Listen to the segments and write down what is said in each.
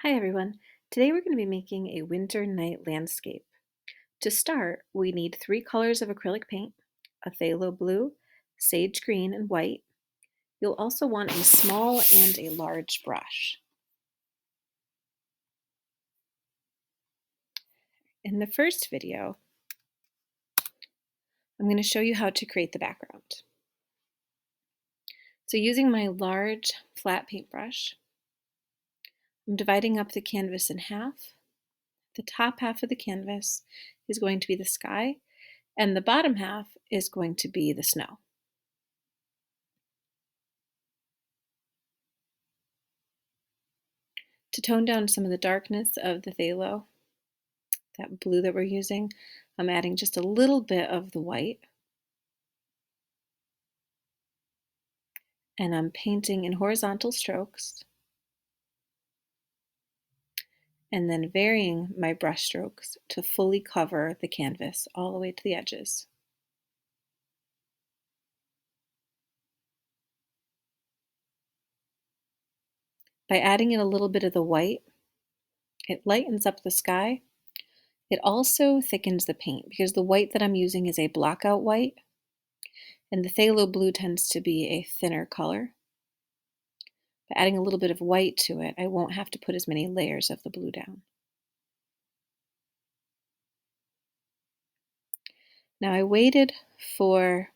Hi everyone. Today we're going to be making a winter night landscape. To start, we need three colors of acrylic paint, a phthalo blue, sage green, and white. You'll also want a small and a large brush. In the first video, I'm going to show you how to create the background. So using my large flat paintbrush, I'm dividing up the canvas in half. The top half of the canvas is going to be the sky, and the bottom half is going to be the snow. To tone down some of the darkness of the phthalo, that blue that we're using, I'm adding just a little bit of the white. And I'm painting in horizontal strokes and then varying my brush strokes to fully cover the canvas all the way to the edges. By adding in a little bit of the white, it lightens up the sky. It also thickens the paint because the white that I'm using is a blockout white, and the phthalo blue tends to be a thinner color. By adding a little bit of white to it, I won't have to put as many layers of the blue down. Now I waited for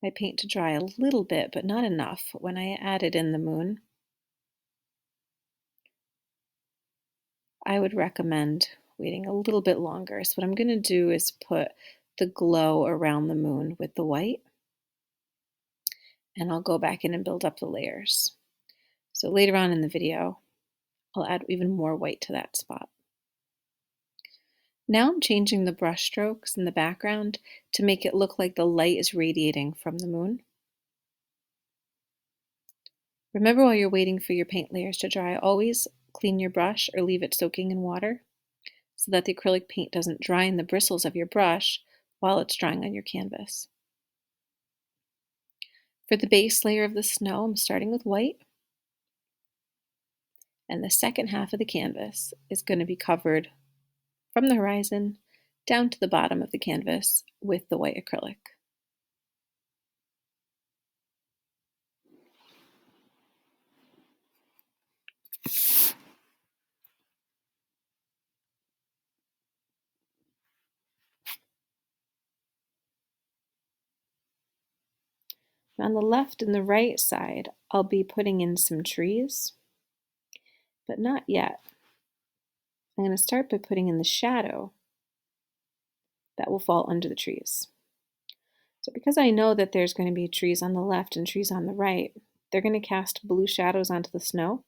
my paint to dry a little bit, but not enough when I added in the moon. I would recommend waiting a little bit longer. So what I'm going to do is put the glow around the moon with the white, and I'll go back in and build up the layers. So later on in the video, I'll add even more white to that spot. Now I'm changing the brush strokes in the background to make it look like the light is radiating from the moon. Remember, while you're waiting for your paint layers to dry, always clean your brush or leave it soaking in water so that the acrylic paint doesn't dry in the bristles of your brush while it's drying on your canvas. For the base layer of the snow, I'm starting with white, and the second half of the canvas is going to be covered from the horizon down to the bottom of the canvas with the white acrylic. On the left and the right side, I'll be putting in some trees, but not yet. I'm going to start by putting in the shadow that will fall under the trees. So because I know that there's going to be trees on the left and trees on the right, they're going to cast blue shadows onto the snow.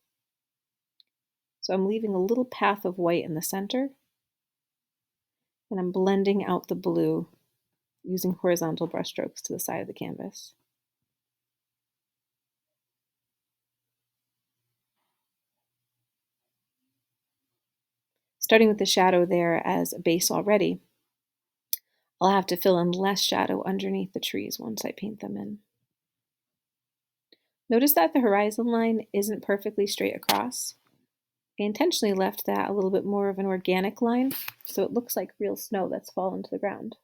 So I'm leaving a little path of white in the center, and I'm blending out the blue using horizontal brush strokes to the side of the canvas. Starting with the shadow there as a base already, I'll have to fill in less shadow underneath the trees once I paint them in. Notice that the horizon line isn't perfectly straight across. I intentionally left that a little bit more of an organic line, so it looks like real snow that's fallen to the ground.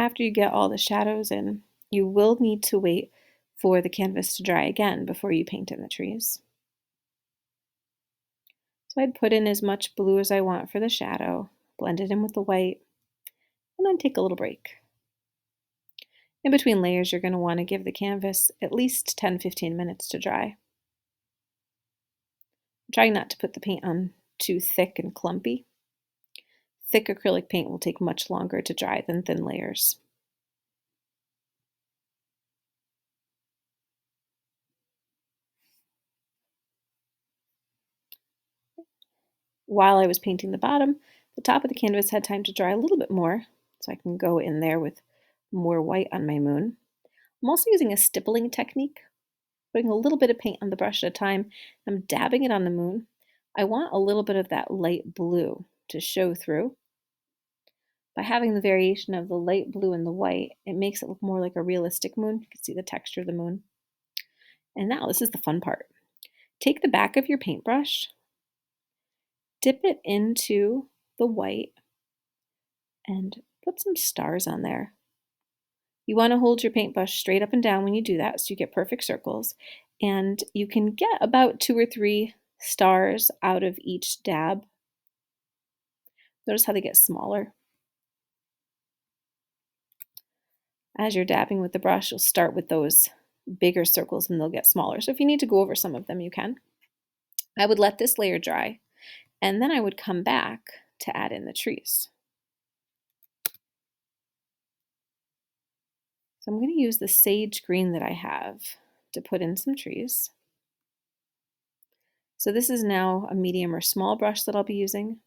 After you get all the shadows in, you will need to wait for the canvas to dry again before you paint in the trees. So I'd put in as much blue as I want for the shadow, blend it in with the white, and then take a little break. In between layers, you're going to want to give the canvas at least 10-15 minutes to dry. Try not to put the paint on too thick and clumpy. Thick acrylic paint will take much longer to dry than thin layers. While I was painting the bottom, the top of the canvas had time to dry a little bit more, so I can go in there with more white on my moon. I'm also using a stippling technique, putting a little bit of paint on the brush at a time. I'm dabbing it on the moon. I want a little bit of that light blue to show through. By having the variation of the light blue and the white, it makes it look more like a realistic moon. You can see the texture of the moon. And now this is the fun part. Take the back of your paintbrush, dip it into the white, and put some stars on there. You want to hold your paintbrush straight up and down when you do that so you get perfect circles. And you can get about 2 or 3 stars out of each dab. Notice how they get smaller. As you're dabbing with the brush, you'll start with those bigger circles and they'll get smaller. So if you need to go over some of them, you can. I would let this layer dry, and then I would come back to add in the trees. So I'm going to use the sage green that I have to put in some trees. So this is now a medium or small brush that I'll be using.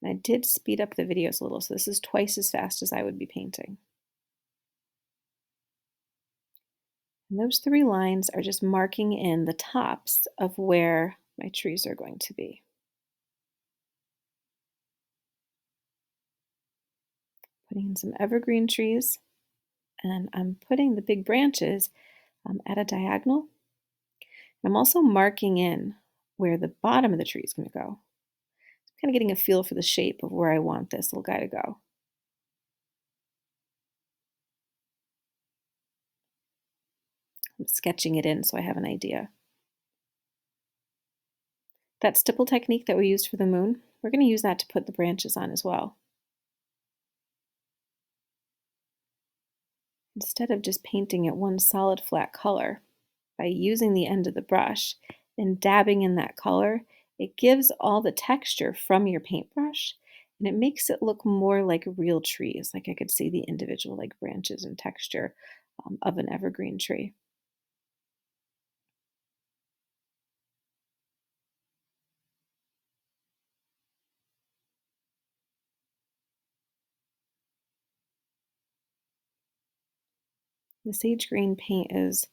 And I did speed up the videos a little, so this is twice as fast as I would be painting. And those 3 lines are just marking in the tops of where my trees are going to be. Putting in some evergreen trees, and I'm putting the big branches at a diagonal. I'm also marking in where the bottom of the tree is going to go. I'm kind of getting a feel for the shape of where I want this little guy to go. I'm sketching it in so I have an idea. That stipple technique that we used for the moon, we're going to use that to put the branches on as well. Instead of just painting it one solid flat color, by using the end of the brush and dabbing in that color, it gives all the texture from your paintbrush and it makes it look more like real trees, like I could see the individual like branches and texture of an evergreen tree. The sage green paint is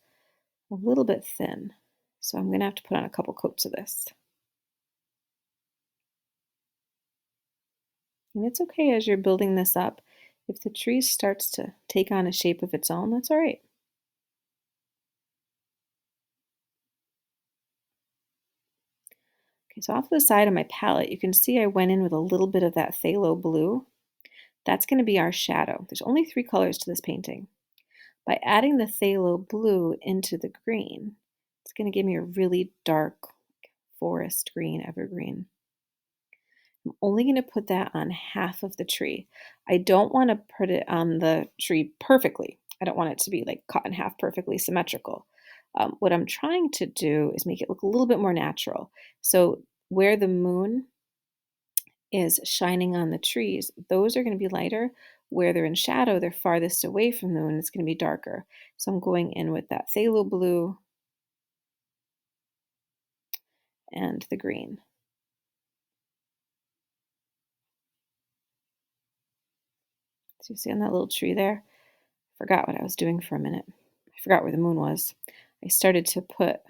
a little bit thin, so I'm going to have to put on a couple coats of this. And it's okay as you're building this up. If the tree starts to take on a shape of its own, that's all right. Okay, so off the side of my palette, you can see I went in with a little bit of that phthalo blue. That's going to be our shadow. There's only 3 colors to this painting. By adding the phthalo blue into the green, it's going to give me a really dark forest green, evergreen. I'm only going to put that on half of the tree. I don't want to put it on the tree perfectly. I don't want it to be like cut in half perfectly symmetrical. What I'm trying to do is make it look a little bit more natural. So where the moon is shining on the trees, those are going to be lighter. Where they're in shadow, they're farthest away from the moon, it's going to be darker. So I'm going in with that phthalo blue and the green. So you see on that little tree there, I forgot what I was doing for a minute. I forgot where the moon was. I started to put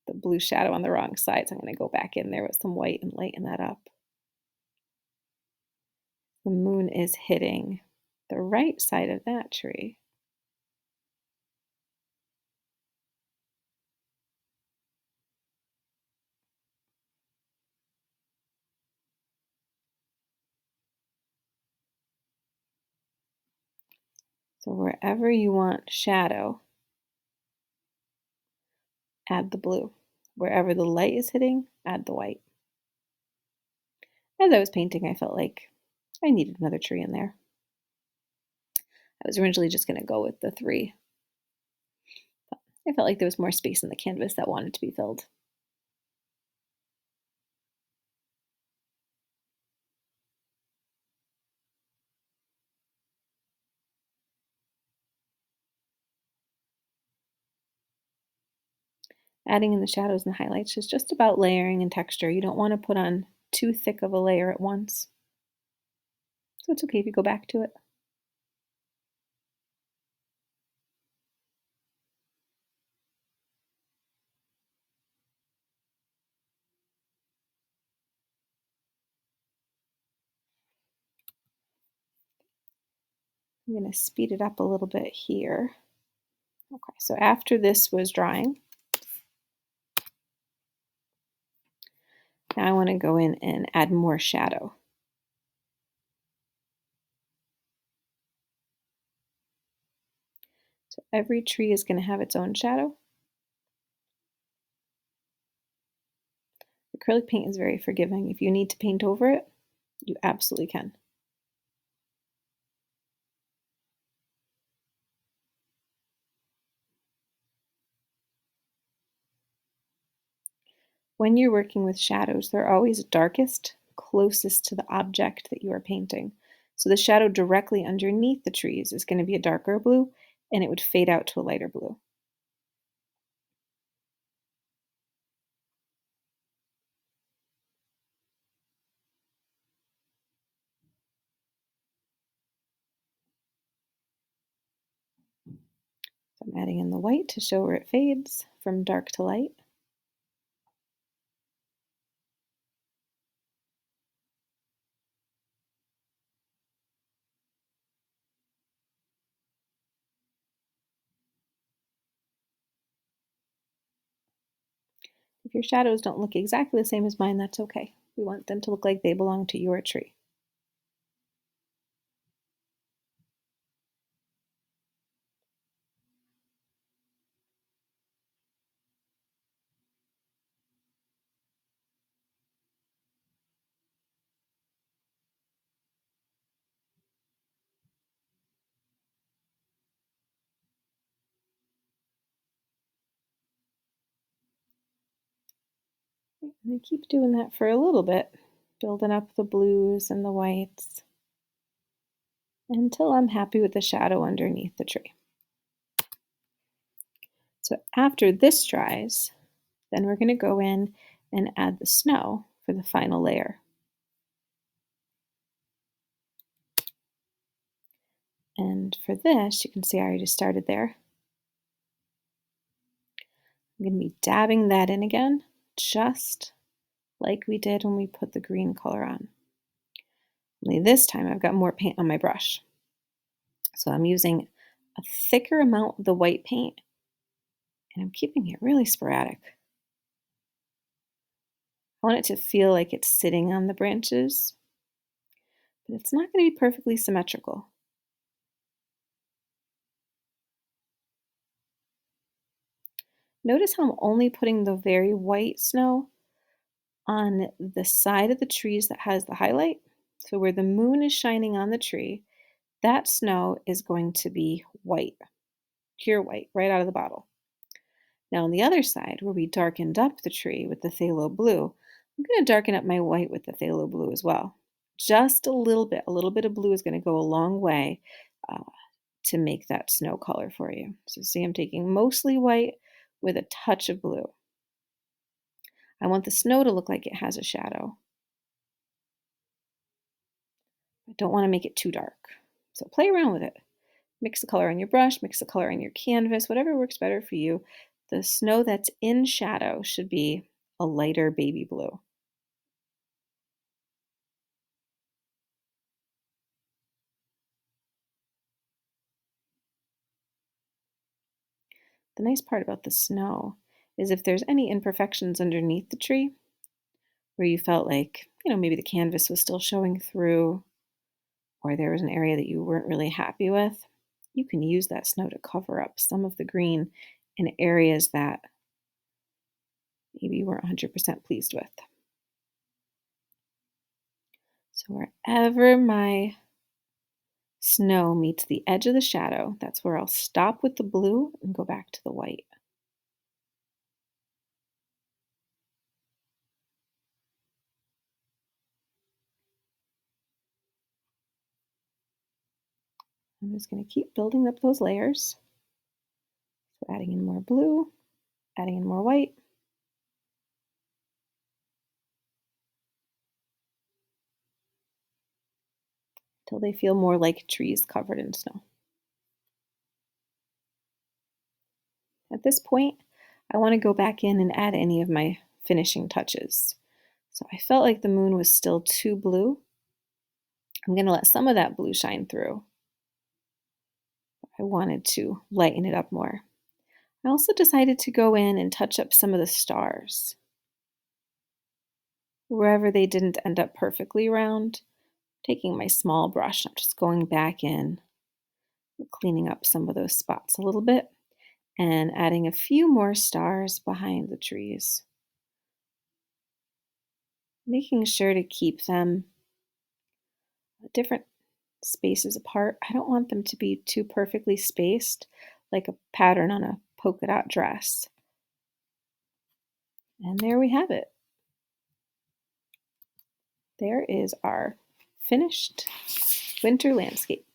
the blue shadow on the wrong side, so I'm going to go back in there with some white and lighten that up. The moon is hitting the right side of that tree. So wherever you want shadow, add the blue. Wherever the light is hitting, add the white. As I was painting, I felt like I needed another tree in there. I was originally just going to go with the 3. But I felt like there was more space in the canvas that wanted to be filled. Adding in the shadows and the highlights is just about layering and texture. You don't want to put on too thick of a layer at once. So it's okay if you go back to it. I'm going to speed it up a little bit here. Okay, so after this was drying, now I want to go in and add more shadow. So every tree is going to have its own shadow. Acrylic paint is very forgiving. If you need to paint over it, you absolutely can. When you're working with shadows, they're always darkest, closest to the object that you are painting. So the shadow directly underneath the trees is going to be a darker blue, and it would fade out to a lighter blue. So I'm adding in the white to show where it fades from dark to light. If your shadows don't look exactly the same as mine, that's okay. We want them to look like they belong to your tree. And I keep doing that for a little bit, building up the blues and the whites until I'm happy with the shadow underneath the tree. So after this dries, then we're going to go in and add the snow for the final layer. And for this, you can see I already started there. I'm going to be dabbing that in again, just like we did when we put the green color on. Only this time I've got more paint on my brush. So I'm using a thicker amount of the white paint, and I'm keeping it really sporadic. I want it to feel like it's sitting on the branches, but it's not going to be perfectly symmetrical. Notice how I'm only putting the very white snow on the side of the trees that has the highlight. So where the moon is shining on the tree, that snow is going to be white, pure white, right out of the bottle. Now on the other side, where we darkened up the tree with the phthalo blue, I'm going to darken up my white with the phthalo blue as well. Just a little bit. A little bit of blue is going to go a long way to make that snow color for you. So see, I'm taking mostly white with a touch of blue. I want the snow to look like it has a shadow. I don't want to make it too dark. So play around with it. Mix the color on your brush, mix the color on your canvas, whatever works better for you. The snow that's in shadow should be a lighter baby blue. The nice part about the snow is if there's any imperfections underneath the tree where you felt like, maybe the canvas was still showing through or there was an area that you weren't really happy with, you can use that snow to cover up some of the green in areas that maybe you weren't 100% pleased with. So wherever my snow meets the edge of the shadow, that's where I'll stop with the blue and go back to the white. I'm just going to keep building up those layers. So adding in more blue, adding in more white. Till they feel more like trees covered in snow. At this point, I want to go back in and add any of my finishing touches. So I felt like the moon was still too blue. I'm going to let some of that blue shine through. I wanted to lighten it up more. I also decided to go in and touch up some of the stars. Wherever they didn't end up perfectly round, taking my small brush, I'm just going back in, cleaning up some of those spots a little bit, and adding a few more stars behind the trees. Making sure to keep them different spaces apart. I don't want them to be too perfectly spaced, like a pattern on a polka dot dress. And there we have it. There is our finished winter landscape.